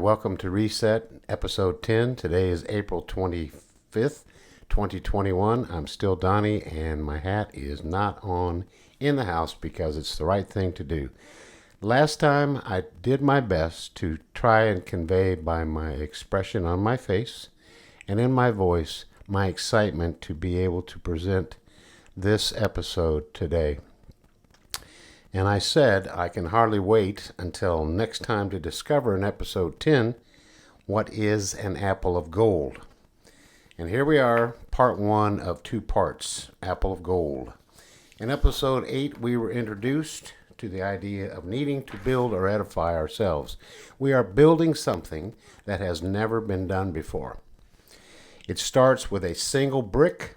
Welcome to Reset, episode 10. Today is April 25th, 2021. I'm still Donnie, and my hat is not on in the house because it's the right thing to do. Last time, I did my best to try and convey by my expression on my face and in my voice my excitement to be able to present this episode today. And I said I can hardly wait until next time to discover in episode 10 what is an apple of gold. And here we are, part 1 of 2 parts, Apple of Gold. In episode 8, we were introduced to the idea of needing to build or edify ourselves. We are building something that has never been done before. It starts with a single brick,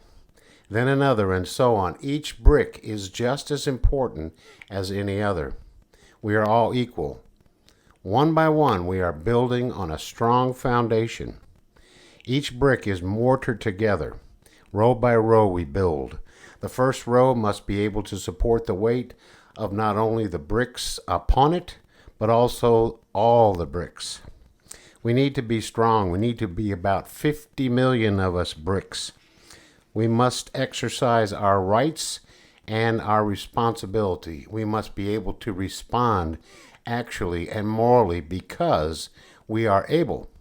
then another, and so on. Each brick is just as important as any other. We are all equal. One by one, we are building on a strong foundation. Each brick is mortared together. Row by row, we build. The first row must be able to support the weight of not only the bricks upon it, but also all the bricks. We need to be strong. We need to be about 50 million of us bricks. We must exercise our rights and our responsibility. We must be able to respond actually and morally because we are able.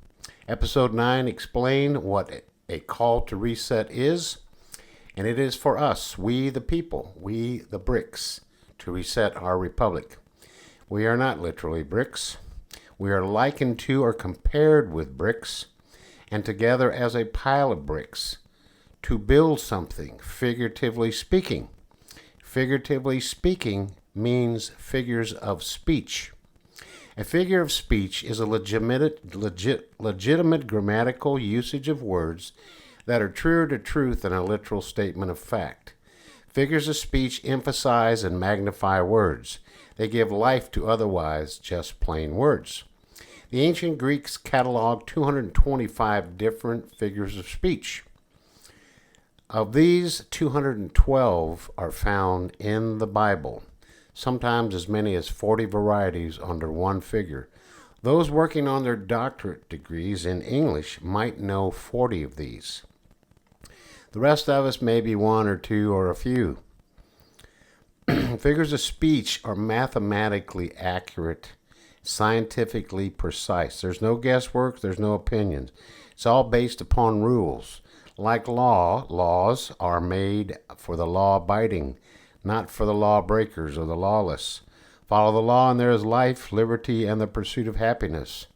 Episode 9 explained what a call to reset is, and it is for us, we the people, we the bricks, to reset our republic. We are not literally bricks. We are likened to or compared with bricks, and together as a pile of bricks, to build something, figuratively speaking. Figuratively speaking means figures of speech. A figure of speech is a legitimate grammatical usage of words that are truer to truth than a literal statement of fact. Figures of speech emphasize and magnify words. They give life to otherwise just plain words. The ancient Greeks cataloged 225 different figures of speech. Of these, 212 are found in the Bible, sometimes as many as 40 varieties under one figure. Those working on their doctorate degrees in English might know 40 of these. The rest of us may be 1 or 2 or a few. Figures of speech are mathematically accurate, scientifically precise. There's no guesswork, there's no opinions. It's all based upon rules. Like laws are made for the law-abiding, not for the law-breakers or the lawless. Follow the law and there is life, liberty, and the pursuit of happiness.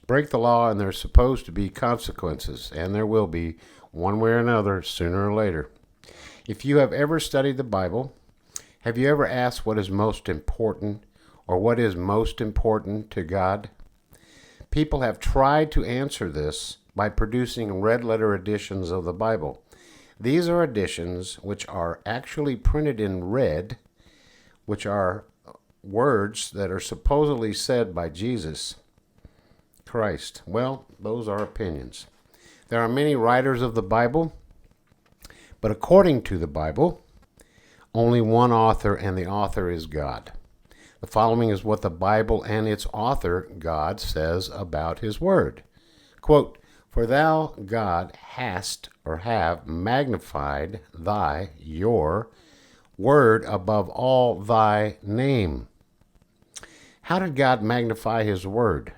Break the law and there's supposed to be consequences, and there will be, one way or another, sooner or later. If you have ever studied the Bible, have you ever asked what is most important or what is most important to God? People have tried to answer this by producing red-letter editions of the Bible. These are editions which are actually printed in red, which are words that are supposedly said by Jesus Christ. Well, those are opinions. There are many writers of the Bible, but according to the Bible, only one author, and the author is God. The following is what the Bible and its author, God, says about his word. Quote, "For thou, God, hast or have magnified your word above all thy name." How did God magnify his word?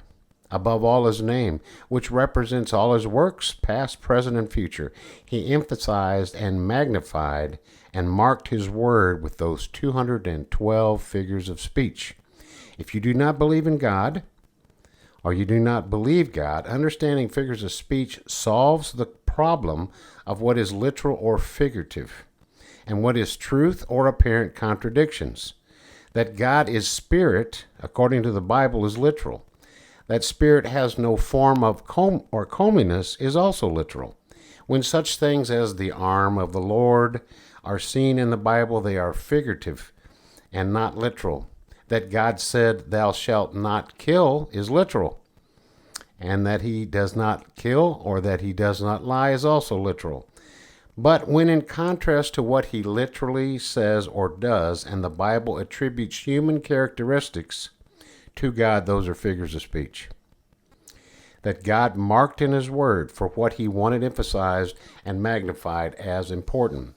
Above all his name, which represents all his works, past, present, and future. He emphasized and magnified and marked his word with those 212 figures of speech. If you do not believe in God, or you do not believe God, understanding figures of speech solves the problem of what is literal or figurative, and what is truth or apparent contradictions. That God is spirit, according to the Bible, is literal. That spirit has no form of comeliness is also literal. When such things as the arm of the Lord are seen in the Bible, they are figurative and not literal. That God said, "Thou shalt not kill," is literal. And that he does not kill or that he does not lie is also literal. But when in contrast to what he literally says or does, and the Bible attributes human characteristics to God, those are figures of speech that God marked in his word for what he wanted emphasized and magnified as important.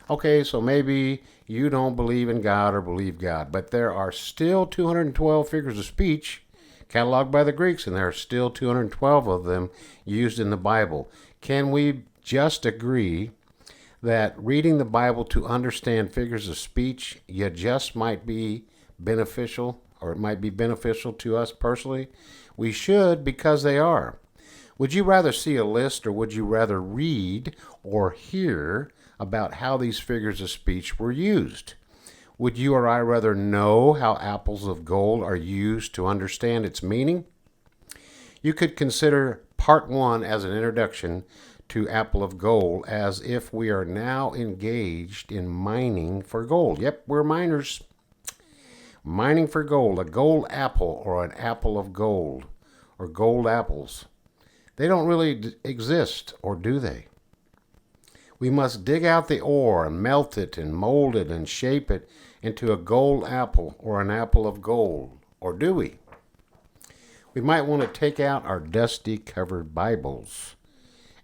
Okay, so maybe you don't believe in God or believe God, but there are still 212 figures of speech cataloged by the Greeks, and there are still 212 of them used in the Bible. Can we just agree that reading the Bible to understand figures of speech, you just might be beneficial, or it might be beneficial to us personally? We should, because they are. Would you rather see a list, or would you rather read or hear about how these figures of speech were used? Would you or I rather know how apples of gold are used to understand its meaning? You could consider part 1 as an introduction to apple of gold, as if we are now engaged in mining for gold. Yep, we're miners. Mining for gold, a gold apple or an apple of gold, or gold apples. They don't really exist, or do they? We must dig out the ore and melt it and mold it and shape it into a gold apple or an apple of gold, or do we? We might want to take out our dusty covered Bibles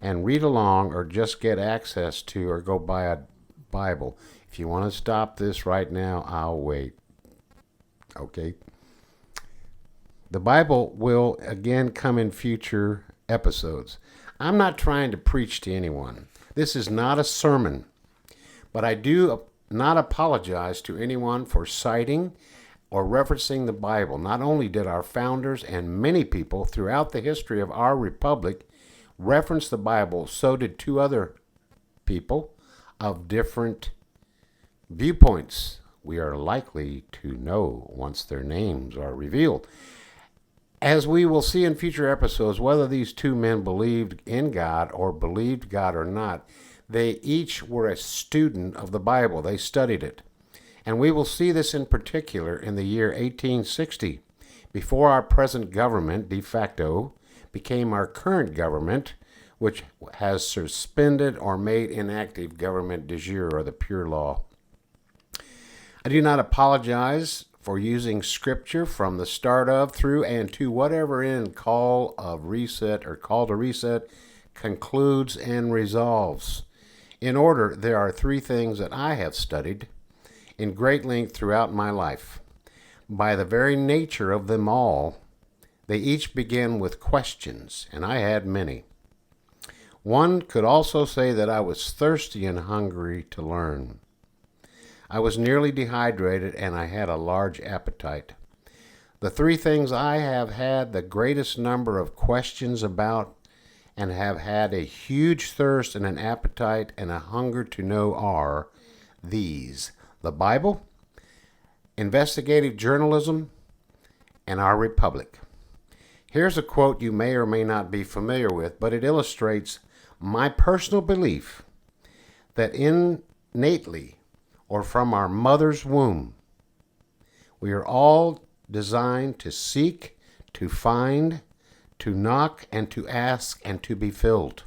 and read along, or just get access to, or go buy a Bible. If you want to stop this right now, I'll wait. Okay? The Bible will again come in future episodes. I'm not trying to preach to anyone. This is not a sermon, but I do not apologize to anyone for citing or referencing the Bible. Not only did our founders and many people throughout the history of our republic reference the Bible, so did two other people of different viewpoints. We are likely to know once their names are revealed. As we will see in future episodes, whether these two men believed in God or believed God or not, they each were a student of the Bible. They studied it. And we will see this in particular in the year 1860, before our present government, de facto, became our current government, which has suspended or made inactive government de jure, or the pure law. I do not apologize for using scripture from the start of, through, and to whatever end call of reset or call to reset concludes and resolves. In order, there are three things that I have studied in great length throughout my life. By the very nature of them all, they each begin with questions, and I had many. One could also say that I was thirsty and hungry to learn. I was nearly dehydrated, and I had a large appetite. The three things I have had the greatest number of questions about and have had a huge thirst and an appetite and a hunger to know are these: the Bible, investigative journalism, and our republic. Here's a quote you may or may not be familiar with, but it illustrates my personal belief that innately, or from our mother's womb, we are all designed to seek, to find, to knock, and to ask, and to be filled.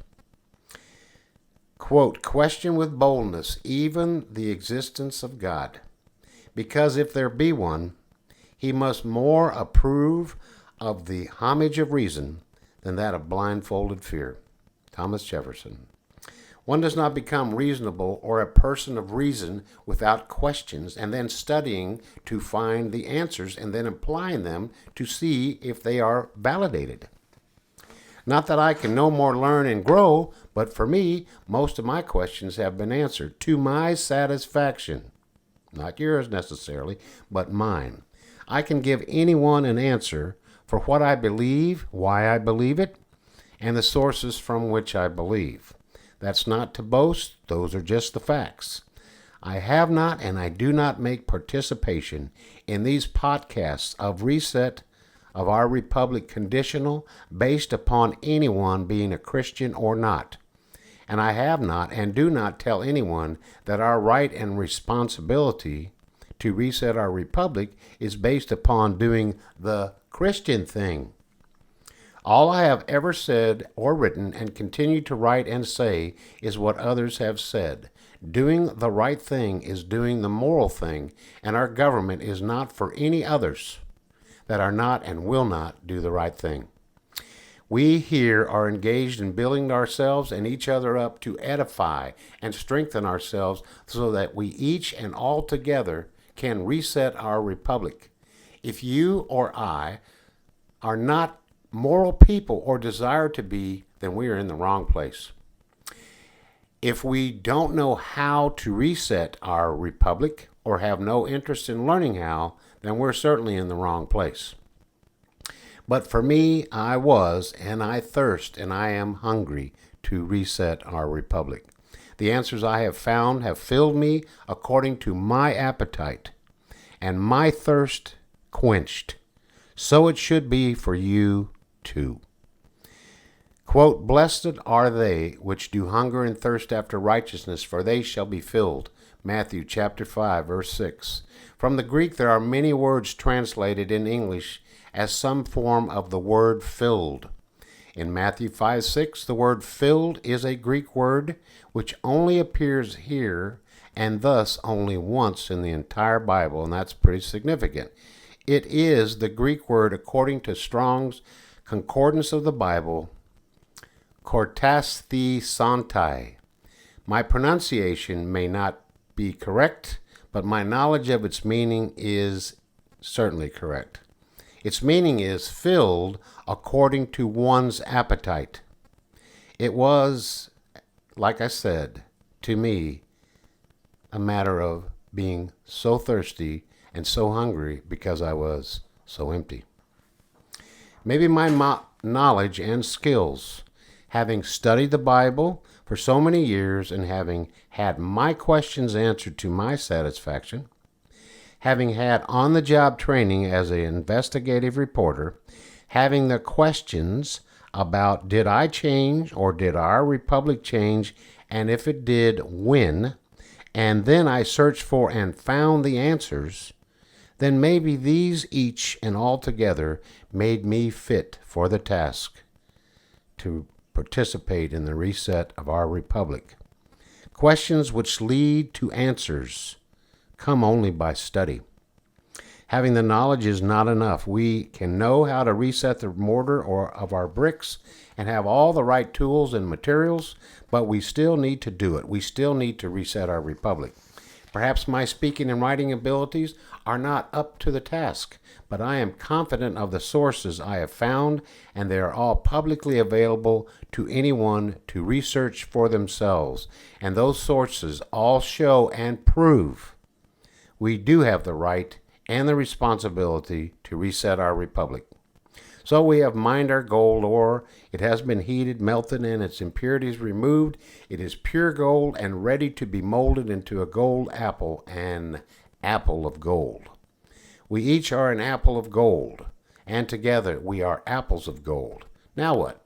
Quote, question with boldness even the existence of God, because if there be one, he must more approve of the homage of reason than that of blindfolded fear. Thomas Jefferson. One does not become reasonable or a person of reason without questions and then studying to find the answers and then applying them to see if they are validated. Not that I can no more learn and grow, but for me, most of my questions have been answered to my satisfaction. Not yours necessarily, but mine. I can give anyone an answer for what I believe, why I believe it, and the sources from which I believe. That's not to boast, those are just the facts. I have not and I do not make participation in these podcasts of reset of our republic conditional based upon anyone being a Christian or not. And I have not and do not tell anyone that our right and responsibility to reset our republic is based upon doing the Christian thing. All I have ever said or written and continue to write and say is what others have said. Doing the right thing is doing the moral thing, and our government is not for any others. that are not and will not do the right thing. We here are engaged in building ourselves and each other up to edify and strengthen ourselves so that we each and all together can reset our republic. If you or I are not moral people or desire to be, then we are in the wrong place. If we don't know how to reset our republic or have no interest in learning how, then we're certainly in the wrong place. But for me, I was, and I thirst, and I am hungry to reset our republic. The answers I have found have filled me according to my appetite, and my thirst quenched. So it should be for you too. Quote, "Blessed are they which do hunger and thirst after righteousness, for they shall be filled." Matthew chapter 5, verse 6. From the Greek, there are many words translated in English as some form of the word filled. In Matthew 5:6, the word filled is a Greek word which only appears here and thus only once in the entire Bible, and that's pretty significant. It is the Greek word, according to Strong's Concordance of the Bible, kortasthesantai. My pronunciation may not be correct, but my knowledge of its meaning is certainly correct. Its meaning is filled according to one's appetite. It was, like I said, to me, a matter of being so thirsty and so hungry because I was so empty. Maybe my knowledge and skills, having studied the Bible for so many years and having had my questions answered to my satisfaction, having had on-the-job training as an investigative reporter, having the questions about did I change or did our republic change, and if it did, when, and then I searched for and found the answers, then maybe these each and all together made me fit for the task to participate in the reset of our republic. Questions which lead to answers come only by study. Having the knowledge is not enough. We can know how to reset the mortar or of our bricks and have all the right tools and materials, but we still need to do it. We still need to reset our republic. Perhaps my speaking and writing abilities are not up to the task, but I am confident of the sources I have found, and they are all publicly available to anyone to research for themselves. And those sources all show and prove we do have the right and the responsibility to reset our republic. So we have mined our gold ore. It has been heated, melted, and its impurities removed. It is pure gold and ready to be molded into a gold apple, an apple of gold. We each are an apple of gold, and together we are apples of gold. Now what?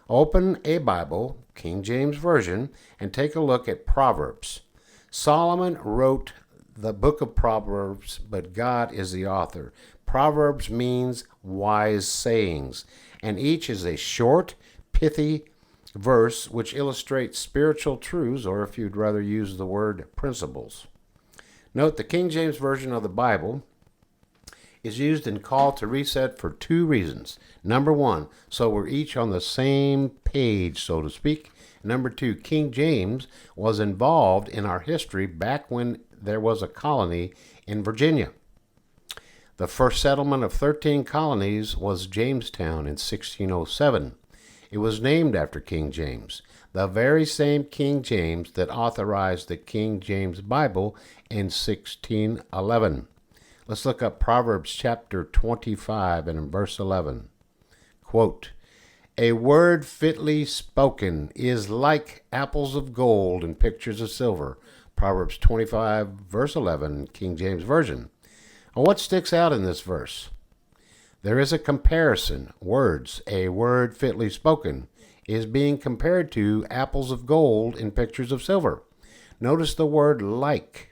Open a Bible, King James Version, and take a look at Proverbs. Solomon wrote the book of Proverbs, but God is the author. Proverbs means wise sayings, and each is a short, pithy verse which illustrates spiritual truths, or if you'd rather use the word, principles. Note the King James Version of the Bible is used in Call to Reset for two reasons. Number one, so we're each on the same page, so to speak. Number two, King James was involved in our history back when there was a colony in Virginia. The first settlement of 13 colonies was Jamestown in 1607. It was named after King James, the very same King James that authorized the King James Bible in 1611. Let's look up Proverbs chapter 25 and in verse 11. Quote, "A word fitly spoken is like apples of gold and pictures of silver." Proverbs 25, verse 11, King James Version. Well, what sticks out in this verse? There is a comparison. Words, a word fitly spoken, is being compared to apples of gold in pictures of silver. Notice the word like.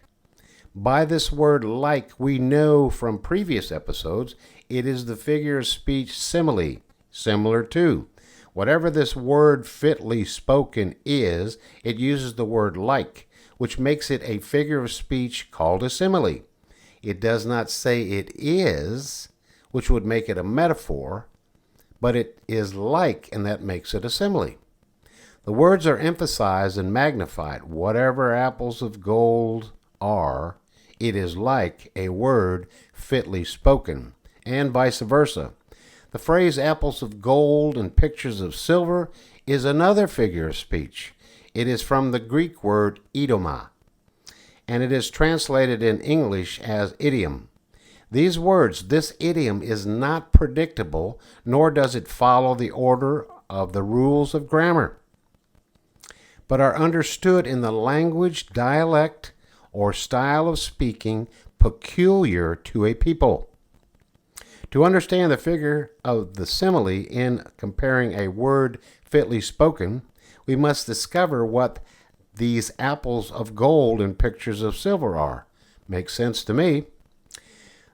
By this word like, we know from previous episodes, it is the figure of speech simile, similar to. Whatever this word fitly spoken is, it uses the word like, which makes it a figure of speech called a simile. It does not say it is which would make it a metaphor, but it is like, and that makes it a simile. The words are emphasized and magnified. Whatever apples of gold are, it is like a word fitly spoken, and vice versa. The phrase apples of gold and pictures of silver is another figure of speech. It is from the Greek word idoma, and it is translated in English as idiom. These words, this idiom, is not predictable, nor does it follow the order of the rules of grammar, but are understood in the language, dialect, or style of speaking peculiar to a people. To understand the figure of the simile in comparing a word fitly spoken, we must discover what these apples of gold and pictures of silver are. Makes sense to me.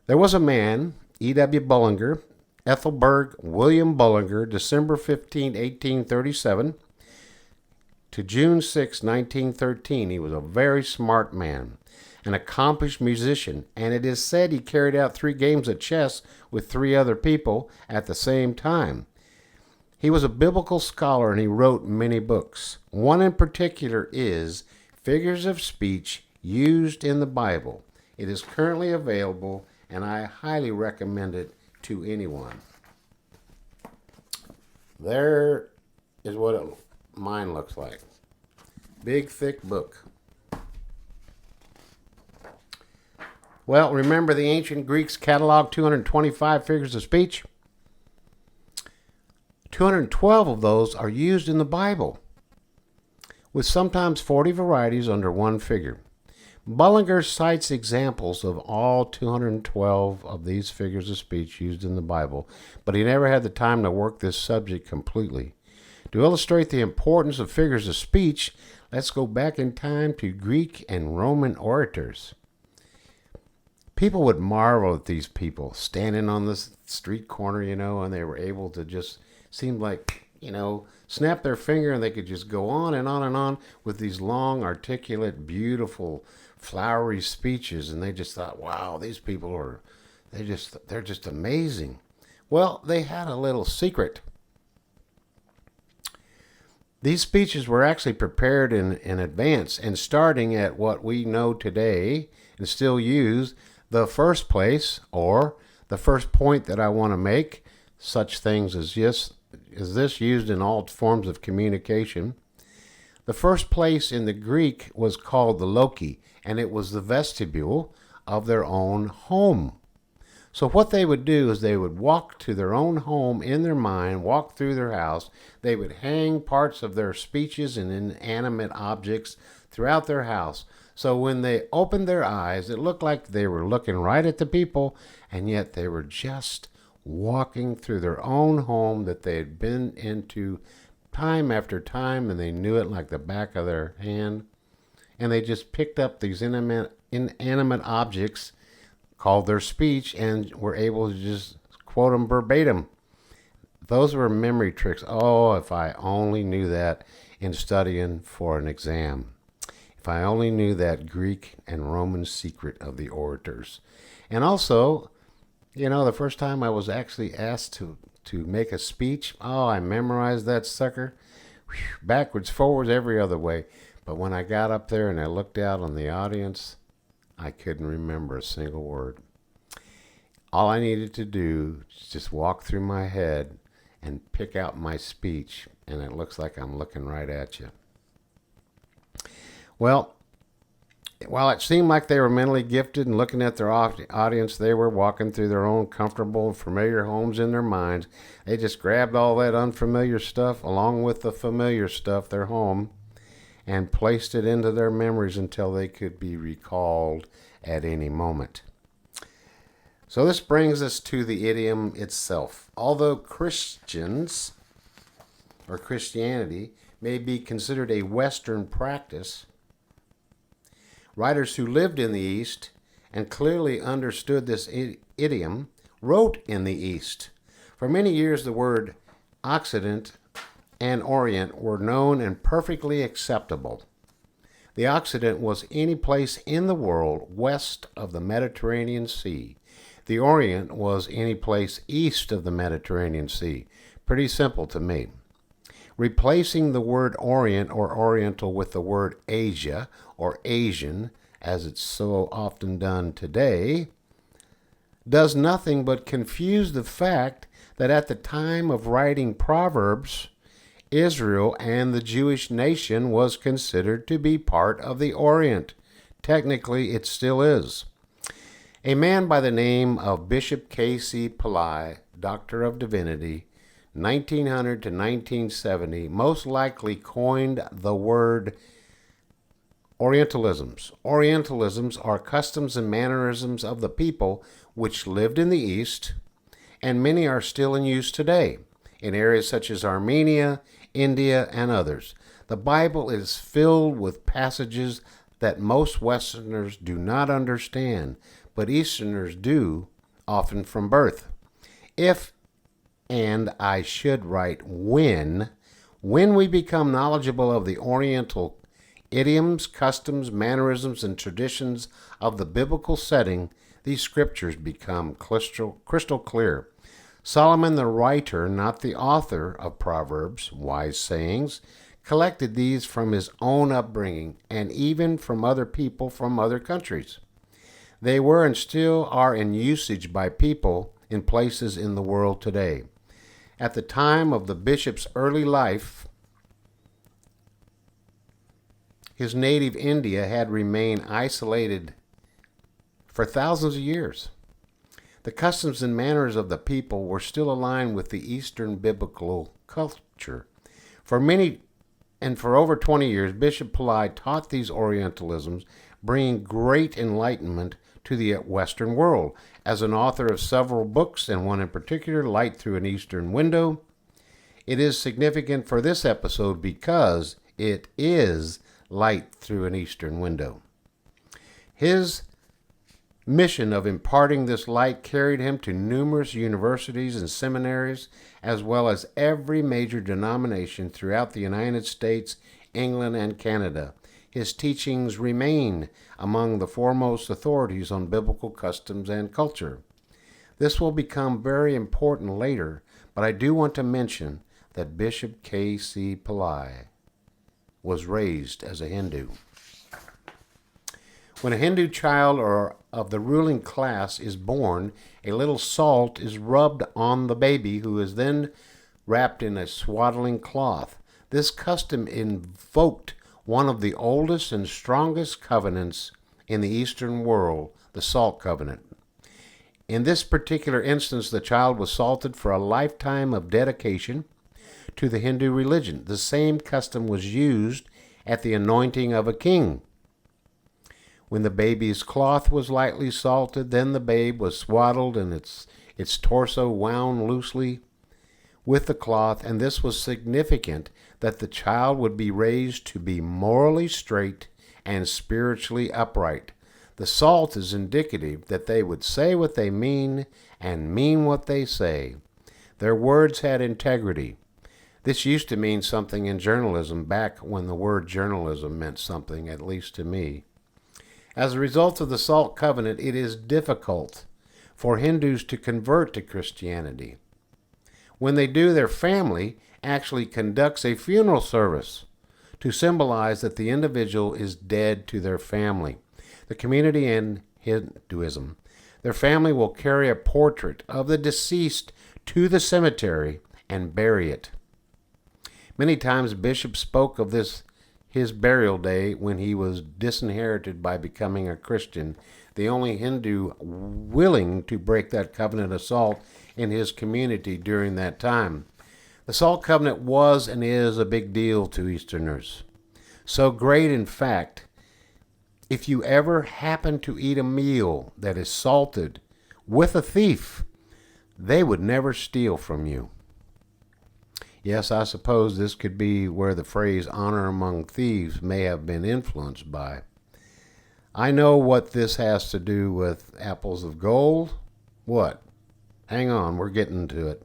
There was a man, E.W. Bullinger, Ethelberg William Bullinger, December 15, 1837, to June 6, 1913. He was a very smart man, an accomplished musician, and it is said he carried out 3 games of chess with 3 other people at the same time. He was a biblical scholar and he wrote many books. One in particular is Figures of Speech Used in the Bible. It is currently available and I highly recommend it to anyone. There is what mine looks like. Big, thick book. Well, remember the ancient Greeks cataloged 225 figures of speech? 212 of those are used in the Bible, with sometimes 40 varieties under one figure. Bullinger cites examples of all 212 of these figures of speech used in the Bible, but he never had the time to work this subject completely. To illustrate the importance of figures of speech, let's go back in time to Greek and Roman orators. People would marvel at these people standing on the street corner, and they were able to just seem like, snap their finger and they could just go on and on and on with these long, articulate, beautiful, flowery speeches. And they just thought, wow, these people they're just amazing. Well, they had a little secret. These speeches were actually prepared in advance, and starting at what we know today and still use, the first place or the first point that I want to make, such things as this used in all forms of communication. The first place in the Greek was called the loci, and it was the vestibule of their own home. So what they would do is they would walk to their own home in their mind, walk through their house. They would hang parts of their speeches and inanimate objects throughout their house. So when they opened their eyes, it looked like they were looking right at the people, and yet they were just walking through their own home that they had been into time after time, and they knew it like the back of their hand. And they just picked up these inanimate objects called their speech and were able to just quote them verbatim. Those were memory tricks. Oh, if I only knew that in studying for an exam. If I only knew that Greek and Roman secret of the orators. And also, the first time I was actually asked to make a speech, I memorized that sucker. Backwards, forwards, every other way. But when I got up there and I looked out on the audience, I couldn't remember a single word. All I needed to do is just walk through my head and pick out my speech, and it looks like I'm looking right at you. Well, while it seemed like they were mentally gifted and looking at their audience, they were walking through their own comfortable and familiar homes in their minds. They just grabbed all that unfamiliar stuff along with the familiar stuff, their home, and placed it into their memories until they could be recalled at any moment. So this brings us to the idiom itself. Although Christians or Christianity may be considered a Western practice, writers who lived in the East and clearly understood this idiom wrote in the East. For many years, the word Occident and Orient were known and perfectly acceptable. The Occident was any place in the world west of the Mediterranean Sea. The Orient was any place east of the Mediterranean Sea. Pretty simple to me. Replacing the word Orient or Oriental with the word Asia or Asian, as it's so often done today, does nothing but confuse the fact that at the time of writing Proverbs, Israel and the Jewish nation was considered to be part of the Orient. Technically, it still is. A man by the name of Bishop K.C. Pillai, Doctor of Divinity, 1900 to 1970, most likely coined the word Orientalisms. Orientalisms are customs and mannerisms of the people which lived in the East, and many are still in use today, in areas such as Armenia, India, and others. The Bible is filled with passages that most Westerners do not understand, but Easterners do, often from birth. If, and I should write when we become knowledgeable of the Oriental idioms, customs, mannerisms, and traditions of the biblical setting, these scriptures become crystal clear. Solomon, the writer, not the author of Proverbs, wise sayings, collected these from his own upbringing and even from other people from other countries. They were and still are in usage by people in places in the world today. At the time of the bishop's early life, his native India had remained isolated for thousands of years. The customs and manners of the people were still aligned with the Eastern biblical culture. For over 20 years, Bishop Pillai taught these Orientalisms, bringing great enlightenment to the Western world. As an author of several books, and one in particular, Light Through an Eastern Window, it is significant for this episode because it is light through an Eastern window. His mission of imparting this light carried him to numerous universities and seminaries, as well as every major denomination throughout the United States, England, and Canada. His teachings remain among the foremost authorities on biblical customs and culture. This will become very important later, but I do want to mention that Bishop K.C. Pillai was raised as a Hindu. When a Hindu child or of the ruling class is born, a little salt is rubbed on the baby, who is then wrapped in a swaddling cloth. This custom invoked one of the oldest and strongest covenants in the Eastern world, the Salt Covenant. In this particular instance, the child was salted for a lifetime of dedication to the Hindu religion. The same custom was used at the anointing of a king. When the baby's cloth was lightly salted, then the babe was swaddled and its torso wound loosely with the cloth, and this was significant that the child would be raised to be morally straight and spiritually upright. The salt is indicative that they would say what they mean and mean what they say. Their words had integrity. This used to mean something in journalism back when the word journalism meant something, at least to me. As a result of the Salt Covenant, it is difficult for Hindus to convert to Christianity. When they do, their family actually conducts a funeral service to symbolize that the individual is dead to their family. The community in Hinduism, their family will carry a portrait of the deceased to the cemetery and bury it. Many times Bishop spoke of his burial day when he was disinherited by becoming a Christian, the only Hindu willing to break that covenant of salt in his community during that time. The Salt Covenant was and is a big deal to Easterners. So great, in fact, if you ever happen to eat a meal that is salted with a thief, they would never steal from you. Yes, I suppose this could be where the phrase honor among thieves may have been influenced by. I know what this has to do with apples of gold. What? Hang on, we're getting to it.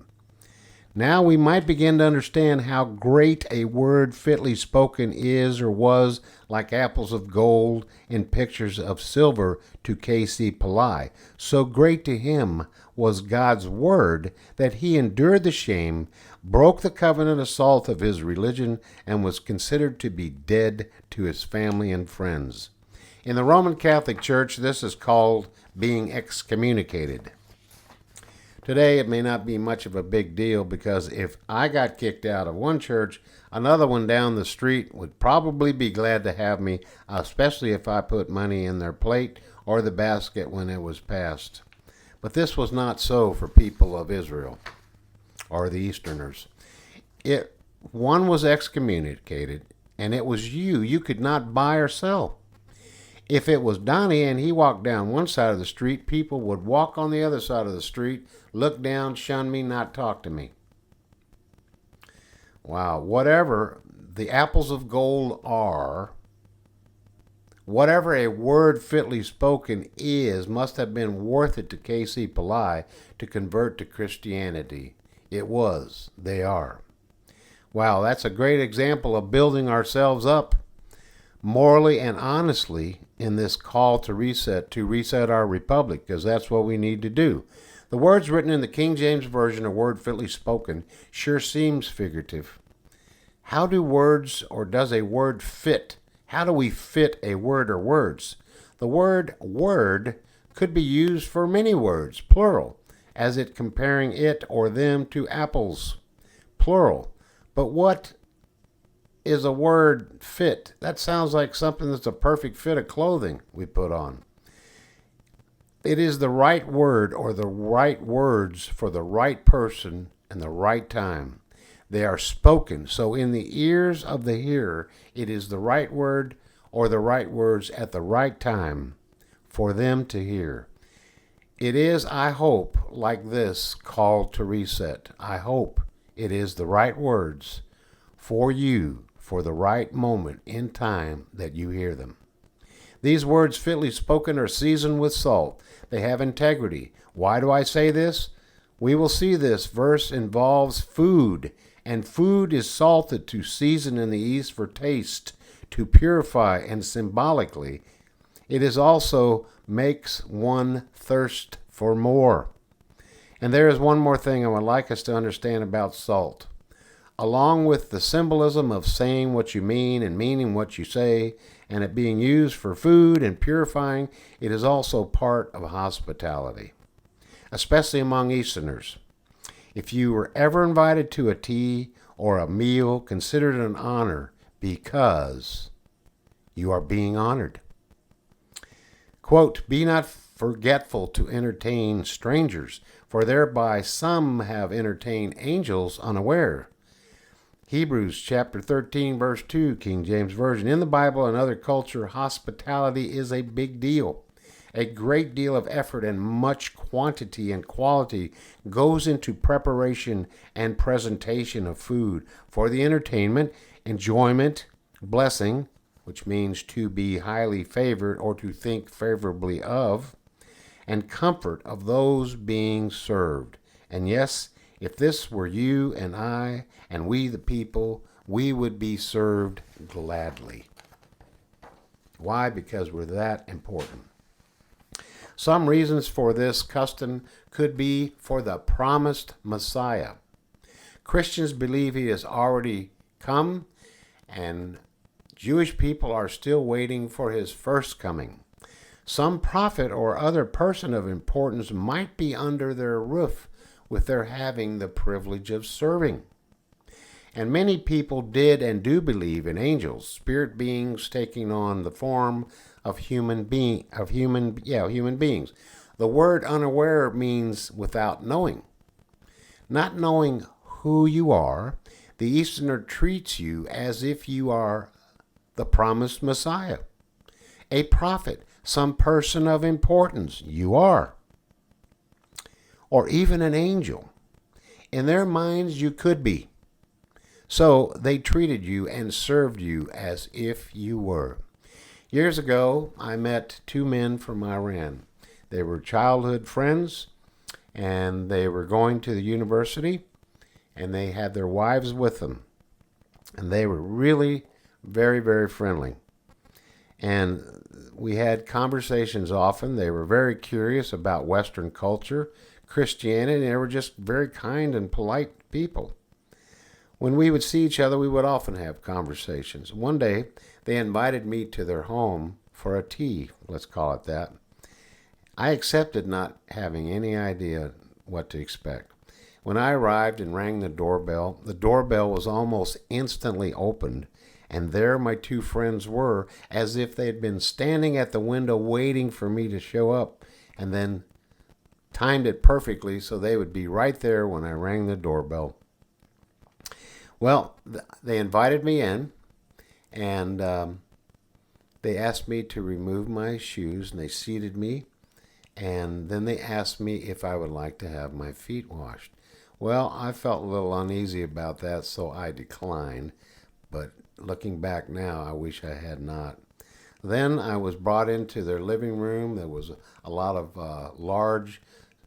Now we might begin to understand how great a word fitly spoken is or was, like apples of gold in pictures of silver to K.C. Pillai. So great to him was God's word that he endured the shame, broke the covenant assault of his religion, and was considered to be dead to his family and friends. In the Roman Catholic Church, this is called being excommunicated. Today, it may not be much of a big deal because if I got kicked out of one church, another one down the street would probably be glad to have me, especially if I put money in their plate or the basket when it was passed. But this was not so for people of Israel or the Easterners. One was excommunicated, and it was you. You could not buy or sell. If it was Donnie and he walked down one side of the street, people would walk on the other side of the street, look down, shun me, not talk to me. Wow, whatever the apples of gold are, whatever a word fitly spoken is, must have been worth it to K.C. Pillai to convert to Christianity. It was. They are. Wow, that's a great example of building ourselves up morally and honestly in this call to reset our republic, because that's what we need to do. The words written in the King James Version, a word fitly spoken, sure seems figurative. How do words, or does a word fit? How do we fit a word or words? The word word could be used for many words, plural, as it comparing it or them to apples, plural. But what is a word fit? That sounds like something that's a perfect fit of clothing we put on. It is the right word or the right words for the right person and the right time. They are spoken, so in the ears of the hearer, it is the right word or the right words at the right time for them to hear. It is, I hope, like this call to reset. I hope it is the right words for you for the right moment in time that you hear them. These words fitly spoken are seasoned with salt. They have integrity. Why do I say this? We will see this verse involves food, and food is salted to season in the East for taste, to purify, and symbolically, it is also makes one thirst for more. And there is one more thing I would like us to understand about salt. Along with the symbolism of saying what you mean and meaning what you say, and it being used for food and purifying, it is also part of hospitality, especially among Easterners. If you were ever invited to a tea or a meal, consider it an honor because you are being honored. Quote, be not forgetful to entertain strangers, for thereby some have entertained angels unaware. Hebrews chapter 13, verse 2, King James Version. In the Bible and other culture, hospitality is a big deal. A great deal of effort and much quantity and quality goes into preparation and presentation of food for the entertainment, enjoyment, blessing, which means to be highly favored or to think favorably of, and comfort of those being served. And yes, if this were you and I and we the people, we would be served gladly. Why? Because we're that important. Some reasons for this custom could be for the promised Messiah. Christians believe he has already come, and Jewish people are still waiting for his first coming. Some prophet or other person of importance might be under their roof with their having the privilege of serving. And many people did and do believe in angels, spirit beings taking on the form of human beings. The word unaware means without knowing. Not knowing who you are, the Easterner treats you as if you are the promised Messiah, a prophet, some person of importance. You are. Or even an angel. In their minds, you could be. So they treated you and served you as if you were. Years ago, I met two men from Iran. They were childhood friends, and they were going to the university, and they had their wives with them. And they were really very, very friendly. And we had conversations often. They were very curious about Western culture, Christianity, and they were just very kind and polite people. When we would see each other, we would often have conversations. One day, they invited me to their home for a tea, let's call it that. I accepted, not having any idea what to expect. When I arrived and rang the doorbell was almost instantly opened, and there my two friends were, as if they had been standing at the window waiting for me to show up, and then timed it perfectly so they would be right there when I rang the doorbell. Well, they invited me in, and they asked me to remove my shoes, and they seated me, and then they asked me if I would like to have my feet washed. Well, I felt a little uneasy about that, so I declined, but looking back now, I wish I had not. Then I was brought into their living room. There was a lot of large,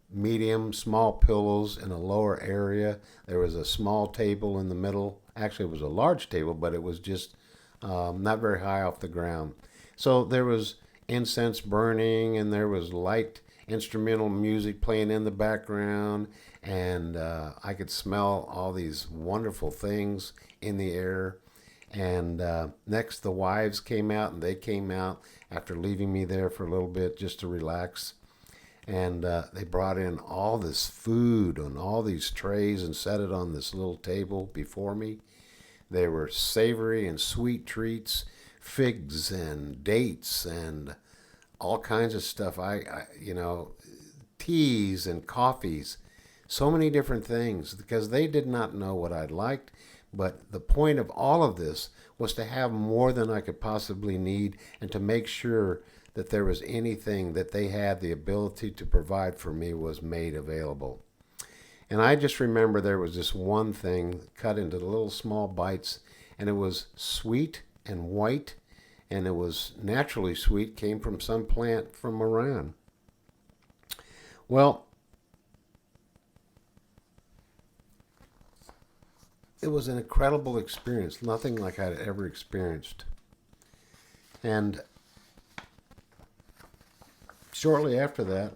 medium, small pillows in a lower area. There was a small table in the middle. Actually, it was a large table, but it was just not very high off the ground. So there was incense burning, and there was light instrumental music playing in the background, and I could smell all these wonderful things in the air. And next, the wives came out, and they came out after leaving me there for a little bit just to relax. And they brought in all this food on all these trays and set it on this little table before me. They were savory and sweet treats, figs and dates and all kinds of stuff. Teas and coffees, so many different things, because they did not know what I'd liked. But the point of all of this was to have more than I could possibly need, and to make sure that there was anything that they had the ability to provide for me was made available. And I just remember there was this one thing cut into little small bites, and it was sweet and white, and it was naturally sweet, came from some plant from Iran. Well, it was an incredible experience, nothing like I'd ever experienced. And shortly after that,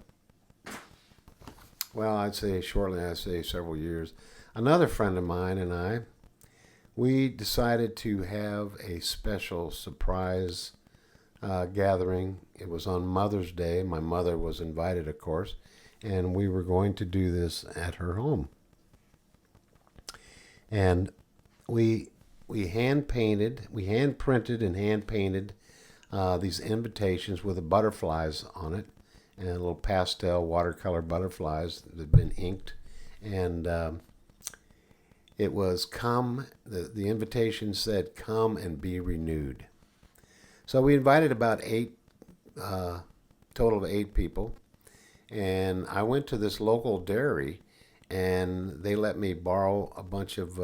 I'd say several years, another friend of mine and I, we decided to have a special surprise gathering. It was on Mother's Day. My mother was invited, of course, and we were going to do this at her home. And we hand printed and hand painted these invitations with the butterflies on it, and little pastel watercolor butterflies that had been inked. And it was the invitation said, "Come and be renewed." So we invited about total of 8 people. And I went to this local dairy, and they let me borrow a bunch of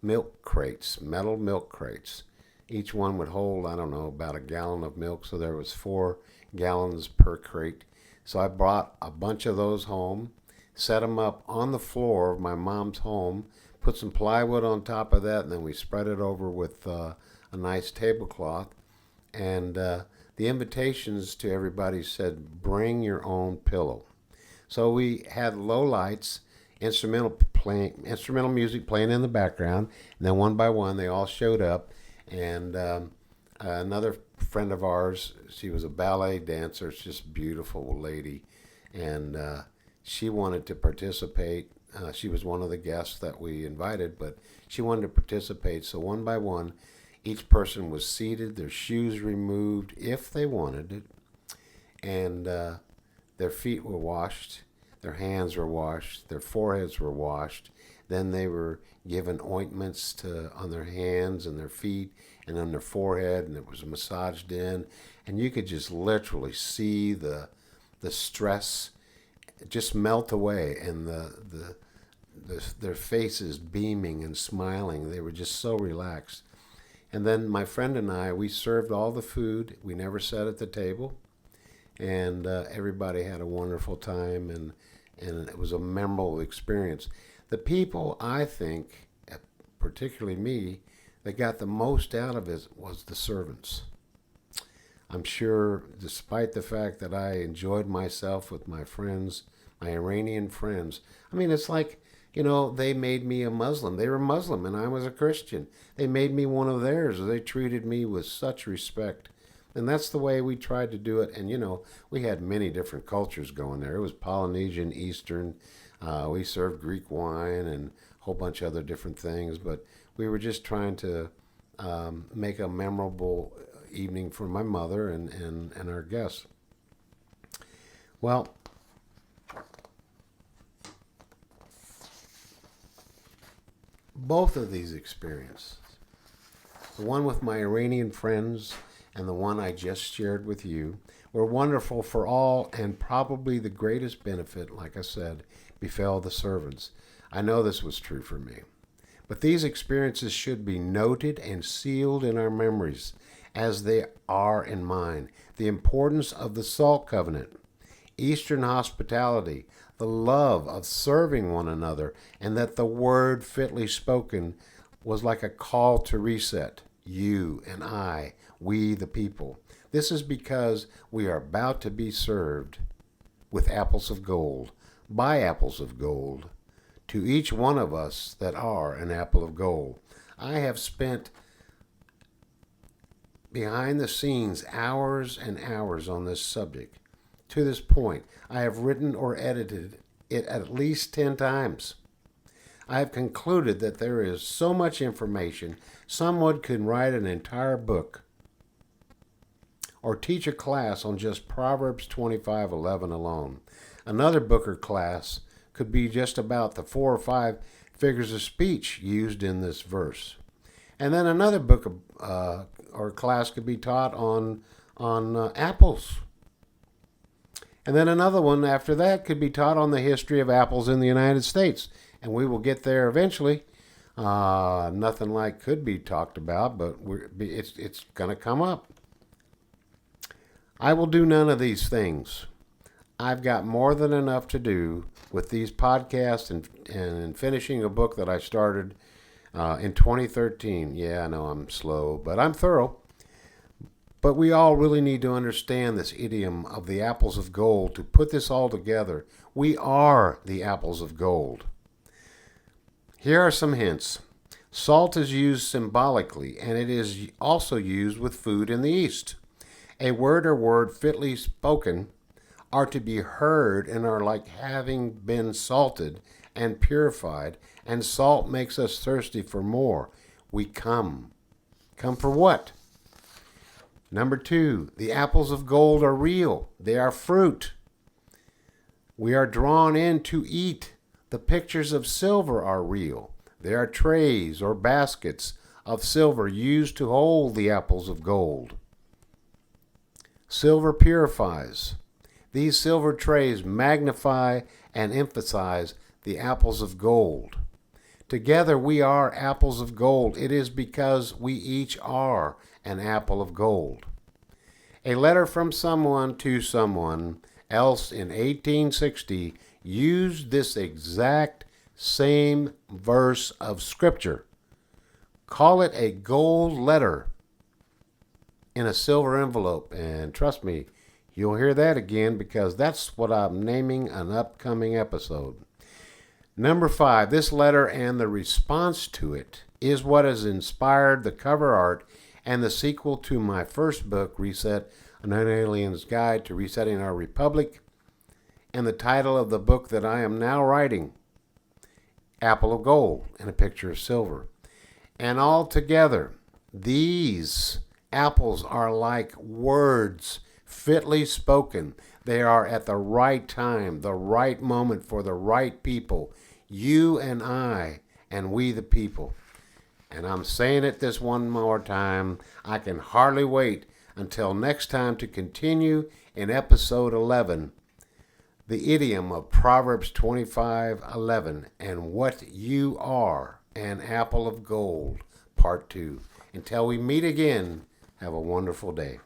milk crates, metal milk crates. Each one would hold, I don't know, about a gallon of milk, so there was 4 gallons per crate. So I brought a bunch of those home, set them up on the floor of my mom's home, put some plywood on top of that, and then we spread it over with a nice tablecloth. And the invitations to everybody said, "Bring your own pillow." So we had low lights, instrumental music playing in the background, and then one by one they all showed up. And another friend of ours, she was a ballet dancer, she's just a beautiful lady, and she wanted to participate. She was one of the guests that we invited, but she wanted to participate. So one by one, each person was seated, their shoes removed if they wanted it, and their feet were washed, their hands were washed, their foreheads were washed. Then they were given ointments on their hands and their feet and on their forehead, and it was massaged in. And you could just literally see the stress just melt away, and their faces beaming and smiling. They were just so relaxed. And then my friend and I, we served all the food. We never sat at the table. And everybody had a wonderful time, and it was a memorable experience. The people, I think, particularly me, that got the most out of it was the servants. I'm sure, despite the fact that I enjoyed myself with my friends, my Iranian friends, I mean, it's like, they made me a Muslim. They were Muslim and I was a Christian. They made me one of theirs. They treated me with such respect. And that's the way we tried to do it. And, we had many different cultures going there. It was Polynesian, Eastern. We served Greek wine and a whole bunch of other different things. But we were just trying to make a memorable evening for my mother and our guests. Well, both of these experiences, the one with my Iranian friends and the one I just shared with you, were wonderful for all, and probably the greatest benefit, like I said, befell the servants. I know this was true for me. But these experiences should be noted and sealed in our memories, as they are in mine. The importance of the Salt Covenant, Eastern hospitality, the love of serving one another, and that the word fitly spoken was like a call to reset. You and I, we the people. This is because we are about to be served with apples of gold, by apples of gold, to each one of us that are an apple of gold. I have spent behind the scenes hours and hours on this subject. To this point, I have written or edited it at least 10 times. I have concluded that there is so much information, someone could write an entire book or teach a class on just Proverbs 25:11 alone. Another book or class could be just about the 4 or 5 figures of speech used in this verse. And then another book or class could be taught on apples. And then another one after that could be taught on the history of apples in the United States. And we will get there eventually. Nothing like could be talked about, but it's going to come up. I will do none of these things. I've got more than enough to do with these podcasts and finishing a book that I started in 2013. Yeah, I know I'm slow, but I'm thorough. But we all really need to understand this idiom of the apples of gold to put this all together. We are the apples of gold. Here are some hints. Salt is used symbolically, and it is also used with food in the East. A word or word fitly spoken are to be heard and are like having been salted and purified, and salt makes us thirsty for more. We come. Come for what? Number 2, the apples of gold are real. They are fruit. We are drawn in to eat. The pictures of silver are real. They are trays or baskets of silver used to hold the apples of gold. Silver purifies. These silver trays magnify and emphasize the apples of gold. Together we are apples of gold. It is because we each are an apple of gold. A letter from someone to someone else in 1860 used this exact same verse of Scripture. Call it a gold letter in a silver envelope. And trust me, you'll hear that again because that's what I'm naming an upcoming episode. Number 5, this letter and the response to it is what has inspired the cover art and the sequel to my first book, Reset, An Alien's Guide to Resetting Our Republic, and the title of the book that I am now writing, Apple of Gold and a Picture of Silver. And all together, these apples are like words fitly spoken. They are at the right time, the right moment for the right people. You and I, and we the people. And I'm saying it this one more time. I can hardly wait until next time to continue in episode 11, the idiom of Proverbs 25:11, and what you are, an apple of gold, part 2. Until we meet again, have a wonderful day.